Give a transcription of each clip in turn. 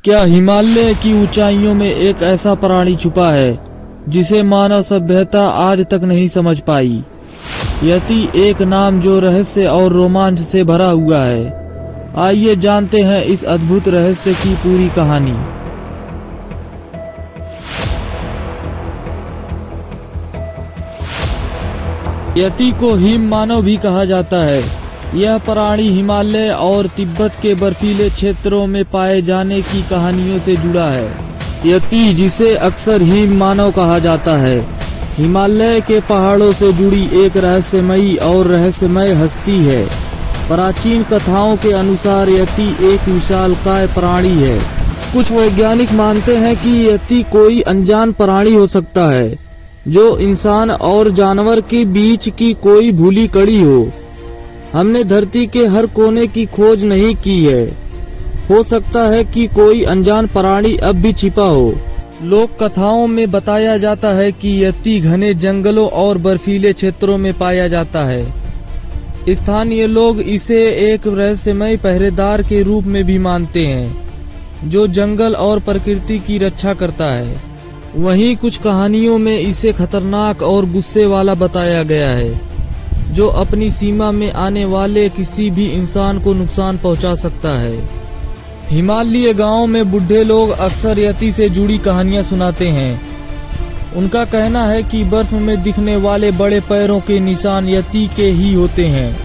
क्या हिमालय की ऊंचाइयों में एक ऐसा प्राणी छुपा है जिसे मानव सभ्यता आज तक नहीं समझ पाई? यति एक नाम जो रहस्य और रोमांच से भरा हुआ है। आइए जानते हैं इस अद्भुत रहस्य की पूरी कहानी। यति को हिम मानव भी कहा जाता है। यह प्राणी हिमालय और तिब्बत के बर्फीले क्षेत्रों में पाए जाने की कहानियों से जुड़ा है। यति, जिसे अक्सर हिम मानव कहा जाता है, हिमालय के पहाड़ों से जुड़ी एक रहस्यमयी और रहस्यमय हस्ती है। प्राचीन कथाओं के अनुसार यति एक विशालकाय प्राणी है। कुछ वैज्ञानिक मानते हैं कि यति कोई अनजान प्राणी हो सकता है जो इंसान और जानवर के बीच की कोई भूली कड़ी हो। हमने धरती के हर कोने की खोज नहीं की है। हो सकता है कि कोई अनजान प्राणी अब भी छिपा हो। लोक कथाओं में बताया जाता है कि यति घने जंगलों और बर्फीले क्षेत्रों में पाया जाता है। स्थानीय लोग इसे एक रहस्यमय पहरेदार के रूप में भी मानते हैं जो जंगल और प्रकृति की रक्षा करता है। वहीं कुछ कहानियों में इसे खतरनाक और गुस्से वाला बताया गया है जो अपनी सीमा में आने वाले किसी भी इंसान को नुकसान पहुंचा सकता है। हिमालयी गांवों में बूढ़े लोग अक्सर यति से जुड़ी कहानियां सुनाते हैं। उनका कहना है कि बर्फ में दिखने वाले बड़े पैरों के निशान यति के ही होते हैं।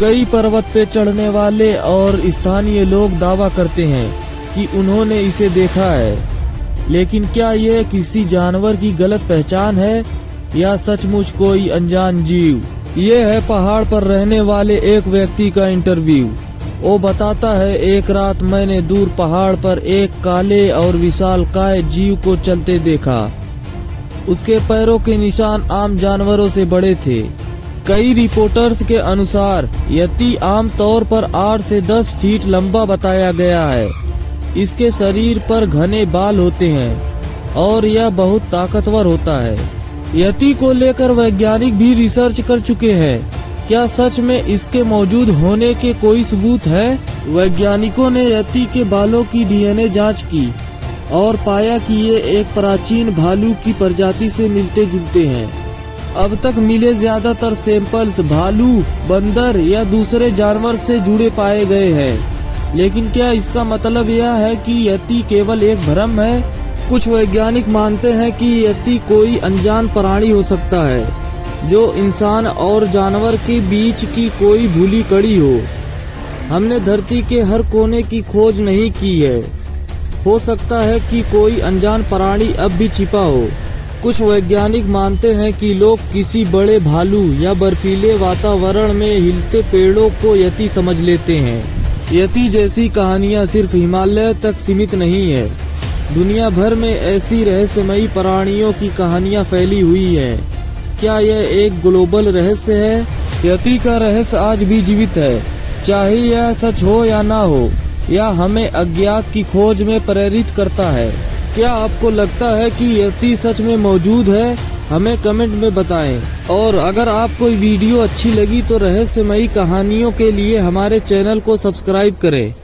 कई पर्वत पे चढ़ने वाले और स्थानीय लोग दावा करते हैं कि उन्होंने इसे देखा है। लेकिन क्या यह किसी जानवर की गलत पहचान है या सचमुच कोई अनजान जीव? ये है पहाड़ पर रहने वाले एक व्यक्ति का इंटरव्यू। वो बताता है, एक रात मैंने दूर पहाड़ पर एक काले और विशालकाय जीव को चलते देखा। उसके पैरों के निशान आम जानवरों से बड़े थे। कई रिपोर्टर्स के अनुसार यति आम तौर पर 8 से 10 फीट लंबा बताया गया है। इसके शरीर पर घने बाल होते हैं और यह बहुत ताकतवर होता है। यति को लेकर वैज्ञानिक भी रिसर्च कर चुके हैं। क्या सच में इसके मौजूद होने के कोई सबूत है? वैज्ञानिकों ने यति के बालों की डीएनए जांच की और पाया कि ये एक प्राचीन भालू की प्रजाति से मिलते जुलते हैं। अब तक मिले ज्यादातर सैंपल्स भालू, बंदर या दूसरे जानवर से जुड़े पाए गए हैं। लेकिन क्या इसका मतलब यह है कि यति केवल एक भ्रम है? कुछ वैज्ञानिक मानते हैं कि यति कोई अनजान प्राणी हो सकता है जो इंसान और जानवर के बीच की कोई भूली कड़ी हो। हमने धरती के हर कोने की खोज नहीं की है। हो सकता है कि कोई अनजान प्राणी अब भी छिपा हो। कुछ वैज्ञानिक मानते हैं कि लोग किसी बड़े भालू या बर्फीले वातावरण में हिलते पेड़ों को यति समझ लेते हैं। यति जैसी कहानियां सिर्फ हिमालय तक सीमित नहीं है। दुनिया भर में ऐसी रहस्यमयी प्राणियों की कहानियां फैली हुई हैं। क्या यह एक ग्लोबल रहस्य है? यति का रहस्य आज भी जीवित है, चाहे यह सच हो या ना हो। यह हमें अज्ञात की खोज में प्रेरित करता है। क्या आपको लगता है कि यति सच में मौजूद है? हमें कमेंट में बताएं। और अगर आपको वीडियो अच्छी लगी तो रहस्यमयी कहानियों के लिए हमारे चैनल को सब्सक्राइब करें।